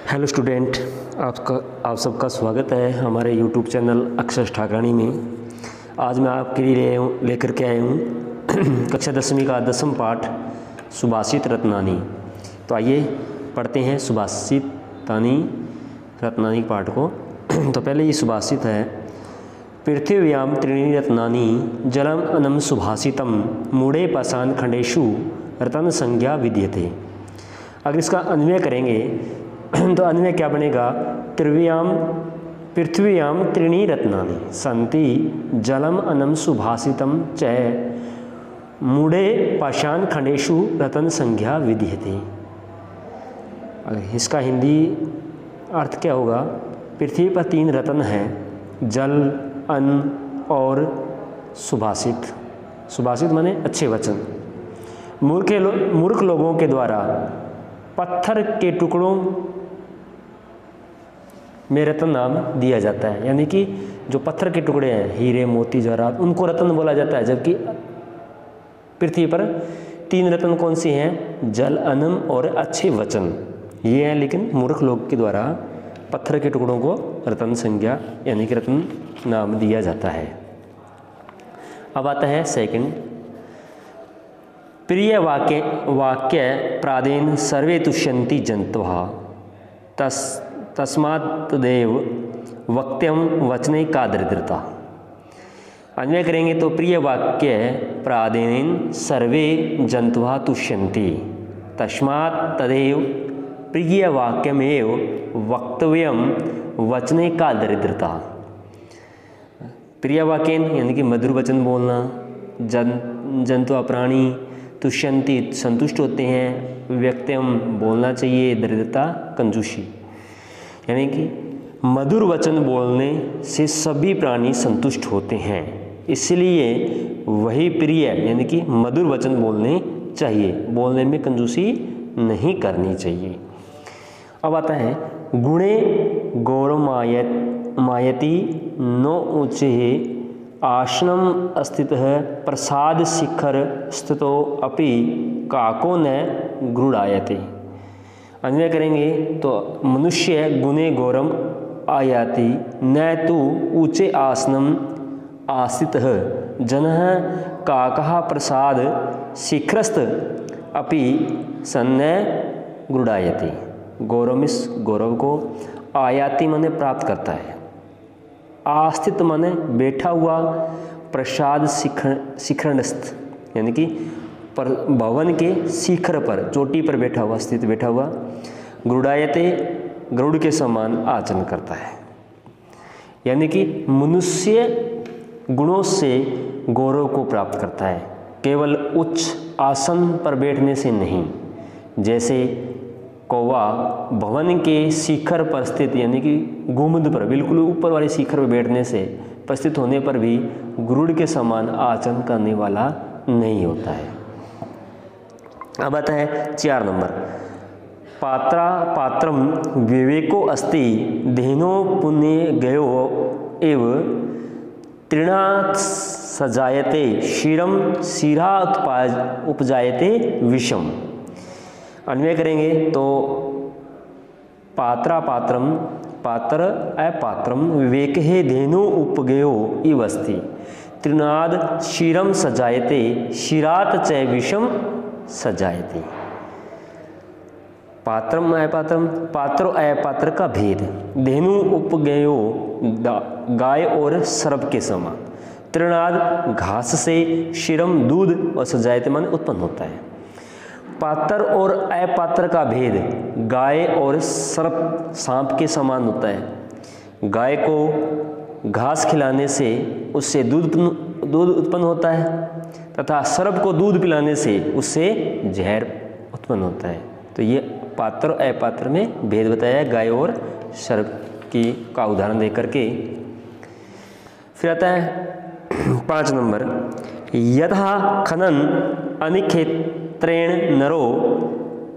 Hello student, आप सबका स्वागत है हमारे यूट्यूब चैनल अक्षर ठाकरानी में। आज मैं आपके लिए लेकर के आया हूँ कक्षा 10वीं का 10वां पाठ सुभाषित रत्नानी। तो आइए पढ़ते हैं सुभाषित रत्नानी पाठ को। तो पहले ये सुभाषित है, पृथिव्यां त्रीणि रत्नानि जलम अनम सुभाषितम मूढ़े पाषाण खंडेषु रतन संज्ञा विद्यते। अगर इसका अन्वय करेंगे तो अन्वय क्या बनेगा? पृथ्व्याम त्रीणि रत्नानि सन्ति जलम अनम सुभाषितम च मूढ़े पाषाण खंडेषु रतन संज्ञा विद्यते। इसका हिंदी अर्थ क्या होगा? पृथ्वी पर 3 रत्न हैं, जल, अन्न और सुभाषित। सुभाषित माने अच्छे वचन। मूर्ख लोगों के द्वारा पत्थर के टुकड़ों में रत्न नाम दिया जाता है, यानी कि जो पत्थर के टुकड़े हैं, हीरे, मोती, जवाहरात, उनको रत्न बोला जाता है। जबकि पृथ्वी पर 3 रत्न कौन से हैं? जल, अन्न और अच्छे वचन, ये हैं। लेकिन मूर्ख लोग के द्वारा पत्थर के टुकड़ों को रत्न संज्ञा यानी कि रत्न नाम दिया जाता है। अब आता है सेकंड, प्रिय वाक्य प्रादेन सर्वे तुष्यन्ति जन्तवः तस्मात् तदेव वक्त्यम वचने का दरिद्रता। अन्वय करेंगे तो प्रिय वाक्य प्रादेन सर्वे जन्तवः तुष्यन्ति तस्मात् तदेव प्रिय वाक्यमेव वक्तव्यम वचने का दरिद्रता। प्रिय वाक्य यानी कि मधुर वचन बोलना, जंतु प्राणी तुष्यन्ति संतुष्ट होते हैं, व्यक्तिम बोलना चाहिए, दरिद्रता कंजूसी। यानी कि मधुर वचन बोलने से सभी प्राणी संतुष्ट होते हैं, इसलिए वही प्रिय यानी कि मधुर वचन बोलने चाहिए, बोलने में कंजूसी नहीं करनी चाहिए। अब आता है गुणे गौरमायति नो ऊँचे आसनम अस्थितः प्रसाद शिखर स्थितो अपि काको न गृढ़ायते। अन्वय करेंगे तो मनुष्य गुणे गौरम आयाति न तो ऊँचे आसनम आस्थितः जनः काकः प्रसाद शिखरस्थ अपि सन्न गृढ़ायते। गौरव इस गौरव को आयाति माने प्राप्त करता है, आस्थित माने बैठा हुआ, प्रसाद शिखरस्थ यानी कि पर भवन के शिखर पर, चोटी पर बैठा हुआ, स्थित बैठा हुआ, गरुड़ायते गरुड़ के समान आचरण करता है। यानी कि मनुष्य गुणों से गौरव को प्राप्त करता है, केवल उच्च आसन पर बैठने से नहीं। जैसे कौवा भवन के शिखर पर स्थित यानी कि गुम्बद पर, बिल्कुल ऊपर वाले शिखर पर बैठने से, उपस्थित होने पर भी गरुड़ के समान आचरण करने वाला नहीं होता है। अब आता है 4 नंबर, पात्रम विवेको अस्ति धेनो पुण्य गयो एव तृणात् सजायते शिरम शिरा उपजायते विषम। अन्वय करेंगे तो पात्र अपात्रम विवेक है धेनु उपगयो इव अस्ति तृणाद शिरम सजायते शिरात च विषम सजायते। पात्रम अपात्रम, पात्र अपात्र का भेद, धेनु उपगयो गाय और सर्प के समान, तृणाद घास से, शिरम दूध और सजायते माने उत्पन्न होता है। पात्र और अपात्र का भेद गाय और सर्प सांप के समान होता है। गाय को घास खिलाने से उससे दूध उत्पन्न होता है तथा सर्प को दूध पिलाने से उससे जहर उत्पन्न होता है। तो ये पात्र और अपात्र में भेद बताया है गाय और सर्प का उदाहरण देकर के। फिर आता है 5 नंबर, यथा खनन अनिक्षेत्रेण नरो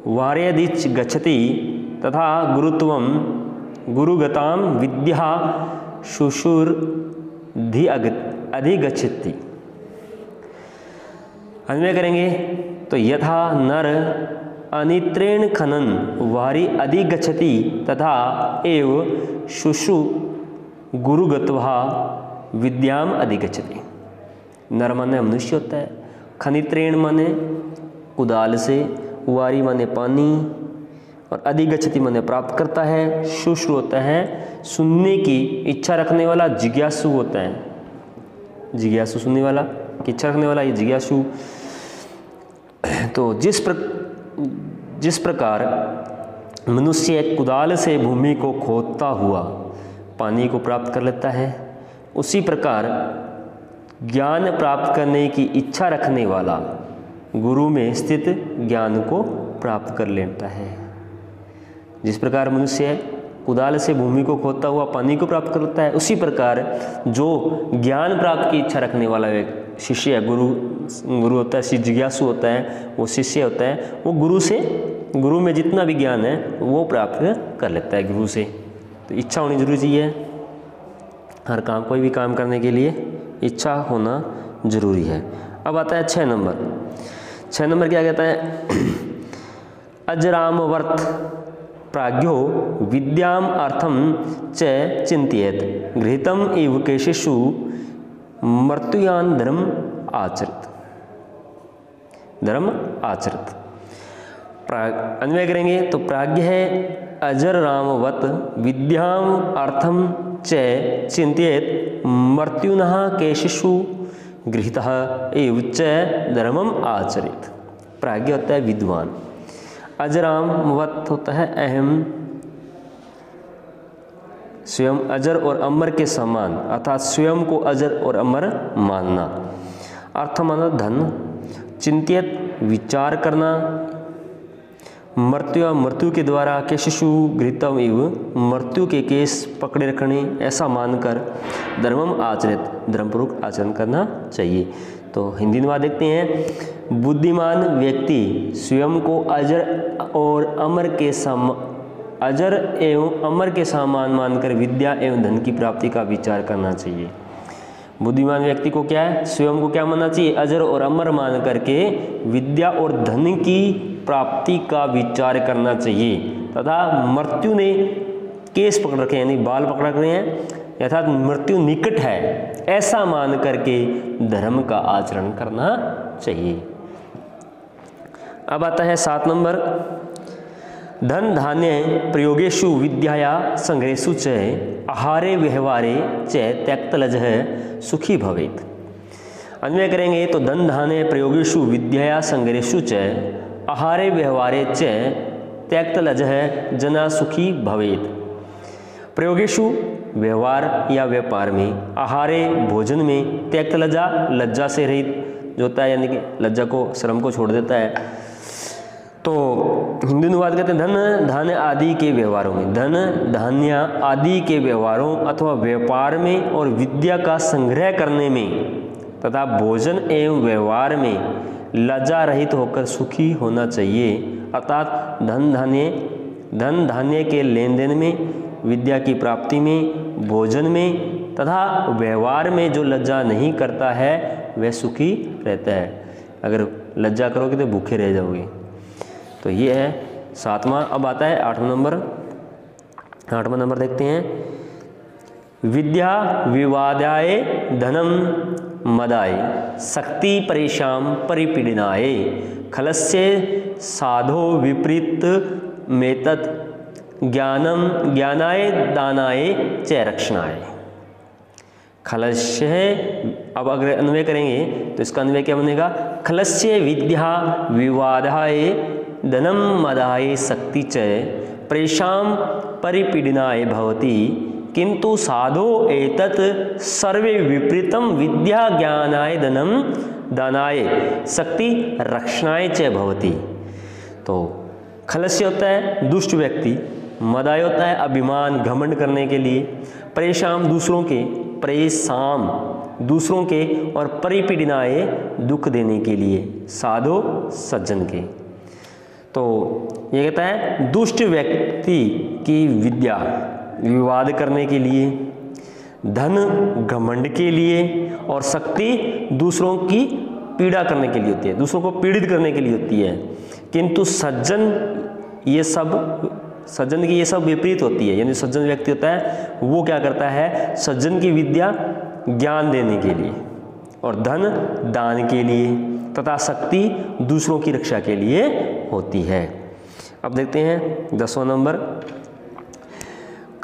वार्यदिच गच्छति तथा गुरुत्वम गुरुगताम विद्या शुशुर्धि अधिगच्छति। अन्वय करेंगे तो यथा नर अनित्रेण खनन वारी अधिगच्छति तथा एव शुशु गुरुगत्वा विद्याम अधिगच्छति। नर माने मनुष्य होता है, खनित्रेण माने कुदाल से, वारी माने पानी, और अधिगच्छति माने प्राप्त करता है, शुशु होता है सुनने की इच्छा रखने वाला, जिज्ञासु होता है, जिज्ञासु सुनने वाला की इच्छा रखने वाला, ये जिज्ञासु। तो जिस प्रकार मनुष्य कुदाल से भूमि को खोदता हुआ पानी को प्राप्त कर लेता है, उसी प्रकार ज्ञान प्राप्त करने की इच्छा रखने वाला गुरु में स्थित ज्ञान को प्राप्त कर लेता है। जिस प्रकार मनुष्य कुदाल से भूमि को खोदता हुआ पानी को प्राप्त कर लेता है, उसी प्रकार जो ज्ञान प्राप्त की इच्छा रखने वाला एक शिष्य है, गुरु होता है, जिज्ञासु होता है, वो शिष्य होता है, वो गुरु में जितना भी ज्ञान है वो प्राप्त कर लेता है गुरु से। तो इच्छा होनी जरूरी चाहिए, हर काम, कोई भी काम करने के लिए इच्छा होना जरूरी है। अब आता है 6 नंबर। 6 नंबर क्या कहता है? अजरामवर्त प्राज्ञो विद्याम अर्थम च चिंतयेत गृहीतम इव केशेषु मर्त्युयान धर्म आचरित। अन्वय करेंगे तो प्राज्ञ है अजर रामवत विद्याम अर्थम च चिंतयेत मर्त्युनः केशेषु गृहीतः एव च धर्मम आचरित। प्राज्ञ होता है विद्वान, अजरामवत होता है अहम, स्वयं अजर और अमर के समान, अर्थात स्वयं को अजर और अमर मानना। अर्थ माना धन, चिंतित विचार करना, मृत्यु के द्वारा, केशेषु गृहीतम इव मृत्यु के केस पकड़े रखने, ऐसा मानकर धर्मम आचरित धर्मपूर्वक आचरण करना चाहिए। तो हिंदी अनुवाद देखते हैं। बुद्धिमान व्यक्ति स्वयं को अजर एवं अमर के समान मानकर विद्या एवं धन की प्राप्ति का विचार करना चाहिए। बुद्धिमान व्यक्ति को क्या है? स्वयं को क्या मानना चाहिए? अजर और अमर मान करके विद्या और धन की प्राप्ति का विचार करना चाहिए, तथा मृत्यु ने केस पकड़ रखे हैं, यानी बाल पकड़ रखे हैं, अर्थात मृत्यु निकट है, ऐसा मान करके धर्म का आचरण करना चाहिए। अब आता है 7 नंबर। धन धान्य प्रयोगेषु विद्याया संग्रहेषु च आहारे व्यवहारे च त्यक्तलजः सुखी भवेत्। अन्वय करेंगे तो धन धान्य प्रयोगेषु विद्याया संग्रहेषु च आहारे व्यवहारे च त्यक्तलजः जना सुखी भवेत्। प्रयोगेषु व्यवहार या व्यापार में, आहारे भोजन में, त्यक्त लज्जा से रहित जो होता है, यानी कि लज्जा को, श्रम को छोड़ देता है। तो हिंदी अनुवाद कहते हैं धन धान्य आदि के व्यवहारों में, धन धान्य आदि के व्यवहारों अथवा व्यापार में और विद्या का संग्रह करने में तथा भोजन एवं व्यवहार में लज्जा रहित होकर सुखी होना चाहिए। अर्थात धन धान्य के लेन देन में, विद्या की प्राप्ति में, भोजन में तथा व्यवहार में जो लज्जा नहीं करता है वह सुखी रहता है। अगर लज्जा करोगे तो भूखे रह जाओगे। तो ये है 7वां। अब आता है 8वां नंबर। 8वां नंबर देखते हैं। विद्या विवादाय धनम मदाय शक्ति परेशान परिपीडनाय खलस्य साधो विपरीत मेतत् ज्ञानाय दानाय च रक्षणाय। खलस्य है, अब अगर अन्वय करेंगे तो इसका अन्वय क्या बनेगा? खलस्य विद्या विवादाय धनम मदाय शक्ति च परेशान परिपीडनाय भवति किंतु साधो एतत् सर्वे विपरीतम विद्या ज्ञानाय धनम दानाय शक्ति रक्षणाय च भवति। तो खलस्य होता है दुष्ट व्यक्ति, मदाय होता है अभिमान घमंड करने के लिए, परेशान दूसरों के और परिपीडनाय दुख देने के लिए, साधो सज्जन के। तो ये कहता है दुष्ट व्यक्ति की विद्या विवाद करने के लिए, धन घमंड के लिए और शक्ति दूसरों की पीड़ा करने के लिए होती है, दूसरों को पीड़ित करने के लिए होती है। किंतु सज्जन की ये सब विपरीत होती है। यानी सज्जन व्यक्ति होता है वो क्या करता है, सज्जन की विद्या ज्ञान देने के लिए और धन दान के लिए तथा शक्ति दूसरों की रक्षा के लिए होती है। अब देखते हैं 10वां नंबर,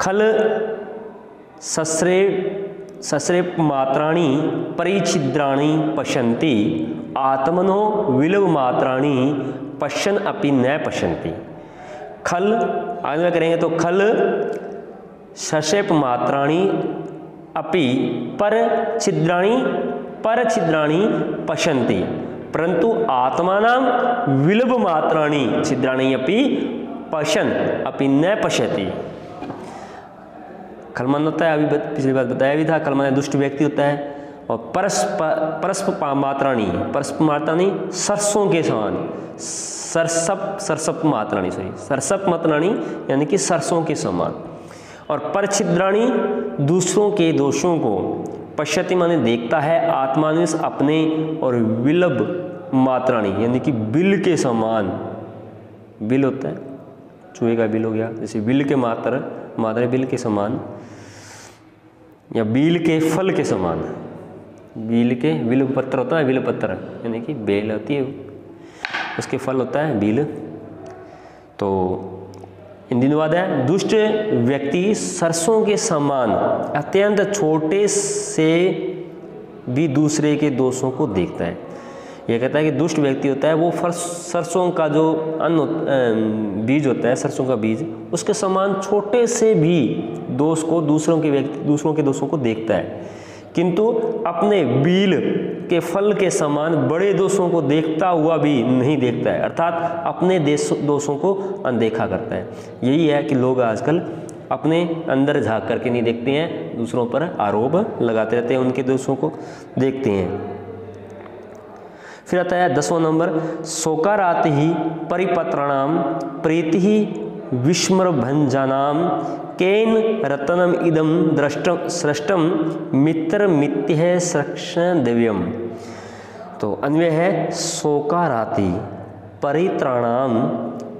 खल सस्रे मात्राणि परिछिद्राणि पश्यन्ति आत्मनो विलव मात्राणि पश्यन् अपि न पश्यन्ति। खल आगे में करेंगे तो खल सशेप मात्राणि अपि पर छिद्राणि पश्यन्ति परंतु आत्मानां विलभ मात्राणि छिद्राणि अपि पश्यन् अपि न पश्यति। खलमान होता है, अभी पिछली बार बताया भी था, खलमान दुष्ट व्यक्ति होता है। और परस्प मात्राणि सरसों के समान, सरसप मात्राणि यानी कि सरसों के समान। और परछिद्राणि दूसरों के दोषों को, पश्यति माने देखता है, आत्मानिस अपने, और विलभ मात्राणि यानी कि बिल के समान। बिल होता है, चूहे का बिल हो गया, जैसे बिल के मात्रा बिल के समान या बील के फल के समान। बिल पत्र होता है, बिल पत्र यानी कि बेल होती है, उसके फल होता है बिल। तो हिंदी अनुवाद है, दुष्ट व्यक्ति सरसों के समान अत्यंत छोटे से भी दूसरे के दोषों को देखता है। यह कहता है कि दुष्ट व्यक्ति होता है वो सरसों का जो बीज होता है, सरसों का बीज, उसके समान छोटे से भी दोष को दूसरों के दोषों को देखता है, किंतु अपने बील के फल के समान बड़े दोषों को देखता हुआ भी नहीं देखता है, अर्थात अपने दोषों को अनदेखा करता है। यही है कि लोग आजकल अपने अंदर झांक करके नहीं देखते हैं, दूसरों पर आरोप लगाते रहते हैं, उनके दोषों को देखते हैं। फिर आता है 10वां नंबर, शोकाराति ही परिपत्राणाम प्रीति ही विस्मरभंजनाम केन रतनम इदम सृष्टम मित्र मित्य सृक्षण दिव्यम। तो अन्वय है, शोकाराति परित्राणाम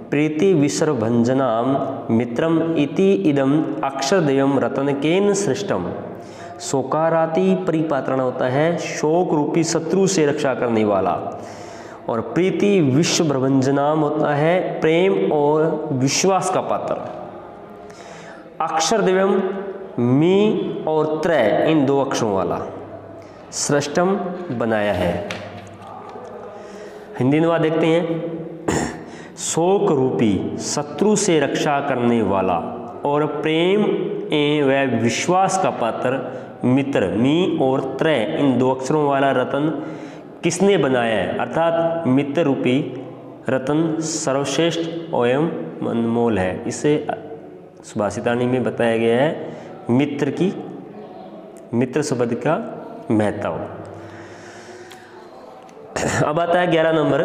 प्रीति विस्मरभंजनाम मित्रम इति इदम अक्षर दिव्यम रतन केन सृष्टम। शोकाराति परिपात्रण होता है शोक रूपी शत्रु से रक्षा करने वाला, और प्रीति विश्व प्रभंजनाम होता है प्रेम और विश्वास का पात्र। अक्षर दिव्यम मी और त्रय इन दो अक्षरों वाला, सृष्टम बनाया है। हिंदी अनुवाद देखते हैं, शोक रूपी शत्रु से रक्षा करने वाला और प्रेम व विश्वास का पात्र मित्र मी और त्रय इन दो अक्षरों वाला रतन किसने बनाया है, अर्थात मित्र रूपी रतन सर्वश्रेष्ठ एवं अनमोल है। इसे सुभाषितानी में बताया गया है मित्र शब्द का महत्व। अब आता है 11 नंबर,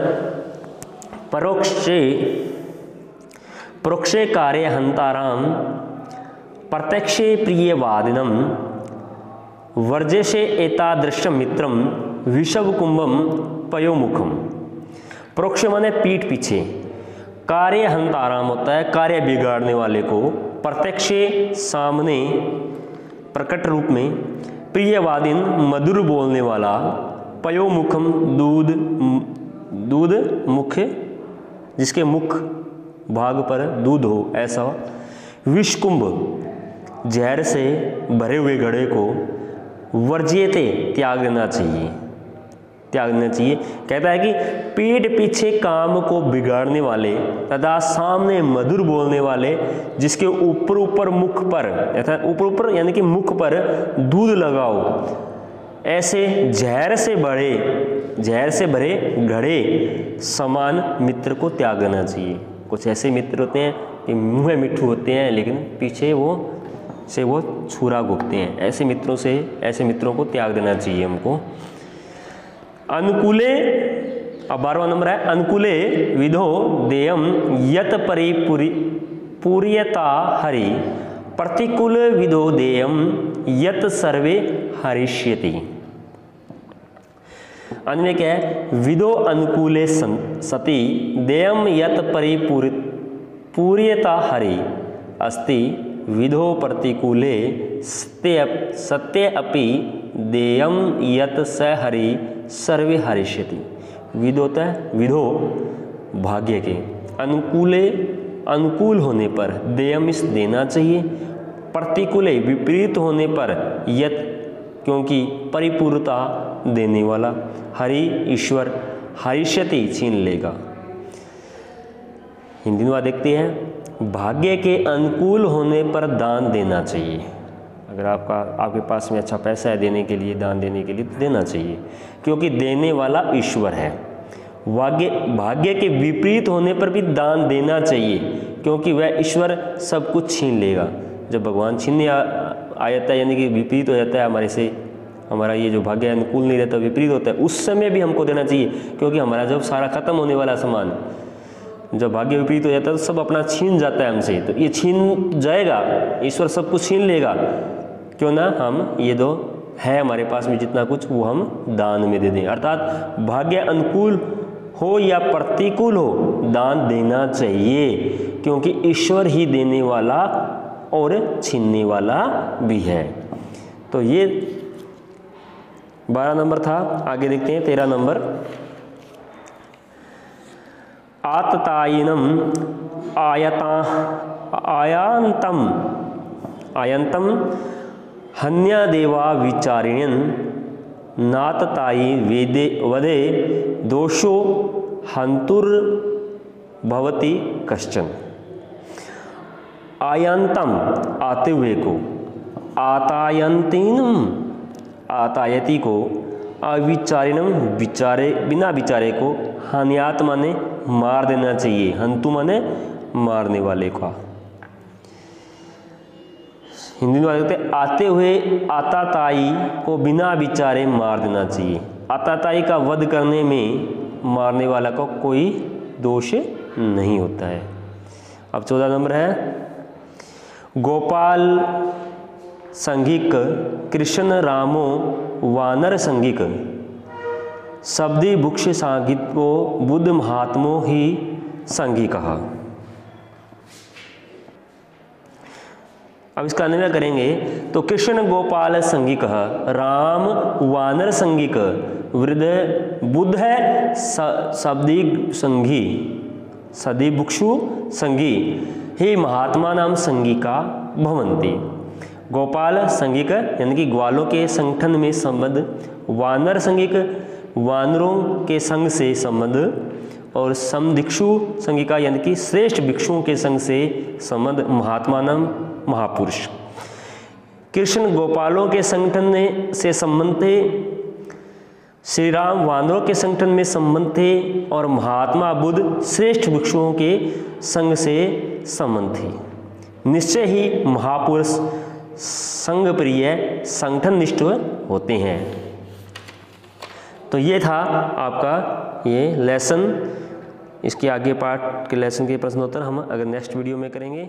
परोक्षे कार्य हंताराम प्रत्यक्षे प्रियवादिनम वर्जेशे एतादृशम मित्रम विषव कुंभम पयोमुखम। परोक्ष माने पीठ पीछे, कार्य हंताराम होता है कार्य बिगाड़ने वाले को, प्रत्यक्षे सामने प्रकट रूप में, प्रियवादिन मधुर बोलने वाला, पयोमुखम दूध मुख जिसके मुख भाग पर दूध हो ऐसा, विषकुंभ जहर से भरे हुए घड़े को, वर्ज्यते त्याग देना चाहिए। कहता है कि पीठ पीछे काम को बिगाड़ने वाले तथा सामने मधुर बोलने वाले, जिसके ऊपर मुख पर, अर्थात ऊपर यानी कि मुख पर दूध लगाओ, ऐसे जहर से भरे घड़े समान मित्र को त्याग देना चाहिए। कुछ ऐसे मित्र होते हैं कि मुँह में मिट्ठू होते हैं लेकिन पीछे वो छुरा घोंपते हैं। ऐसे मित्रों को त्याग देना चाहिए हमको। अनुकूले, अब 12वां नंबर है, अनुकूले विधो देयम यत परिपूर्यता हरि, प्रतिकूल विधो देयम यत सर्वे हरिष्यति। अंत में क्या है, विदो अनुकूले सति देयम यत पूर्यता हरि अस्ति विधो प्रतिकूले सत्य अपि देयम यत स हरि सर्वे हरिष्यति। विदोता विधो भाग्य के, अनुकूल होने पर देयम इस देना चाहिए, प्रतिकूले विपरीत होने पर यत क्योंकि परिपूर्णता देने वाला, हरि ईश्वर हरिष्यति छीन लेगा। हिंदी में देखते हैं, भाग्य के अनुकूल होने पर दान देना चाहिए। अगर आपके पास में अच्छा पैसा है देने के लिए, दान देने के लिए, तो देना चाहिए क्योंकि देने वाला ईश्वर है। भाग्य के विपरीत होने पर भी दान देना चाहिए क्योंकि वह ईश्वर सब कुछ छीन लेगा। जब भगवान छीनने आ जाता है यानी कि विपरीत हो जाता है हमारे से, हमारा ये जो भाग्य अनुकूल नहीं रहता विपरीत होता है, उस समय भी हमको देना चाहिए क्योंकि हमारा जब सारा खत्म होने वाला सामान, जब भाग्य विपरीत हो जाता है तो सब अपना छीन जाता है हमसे, तो ये छीन जाएगा, ईश्वर सब कुछ छीन लेगा, क्यों ना हम ये दो है हमारे पास में जितना कुछ वो हम दान में दे दें। अर्थात भाग्य अनुकूल हो या प्रतिकूल हो दान देना चाहिए क्योंकि ईश्वर ही देने वाला और छीनने वाला भी है। तो ये 12 नंबर था। आगे देखते हैं 13 नंबर। आततायिनम आयंतम हन्यादेवा विचारिण्यन नाततायि वदे दोषो हंतुर्भवति कश्चन। आयंतम आते हुए को, आतायति को, अविचारिणम बिना विचारे को, हानियात माने मार देना चाहिए, हंतु माने मारने वाले का। हिंदी में देखते हैं, आते हुए आताताई को बिना विचारे मार देना चाहिए। आताताई का वध करने में मारने वाला का कोई दोष नहीं होता है। अब 14 नंबर है, गोपाल संघिक कृष्ण रामो वानर संघिक शब्दी भुक्ष सांगित को बुद्ध महात्मो ही संघी कहा। अब इसका अन्वय करेंगे तो कृष्ण गोपाल संघिक, राम वानर संघिक, वृद्ध बुद्ध है शब्दी संघी, सदी भुक्षु संघी, हे महात्मा नाम संघिका भवंती। गोपाल संघिक यानी कि ग्वालों के संगठन में संबंध, वानर संघिक वानरों के संग से संबंध, और समदिक्षु संघिका यानी कि श्रेष्ठ भिक्षुओं के संग से संबंध, महात्मा नाम महापुरुष। कृष्ण गोपालों के संगठन से संबंध थे, श्री राम वानरों के संगठन में संबंध थे, और महात्मा बुद्ध श्रेष्ठ भिक्षुओं के संग से संबंध थे। निश्चय ही महापुरुष संग प्रिय संगठन निष्ठ होते हैं। तो ये था आपका ये लेसन। इसके आगे पार्ट के लेसन के प्रश्नोत्तर हम अगर नेक्स्ट वीडियो में करेंगे।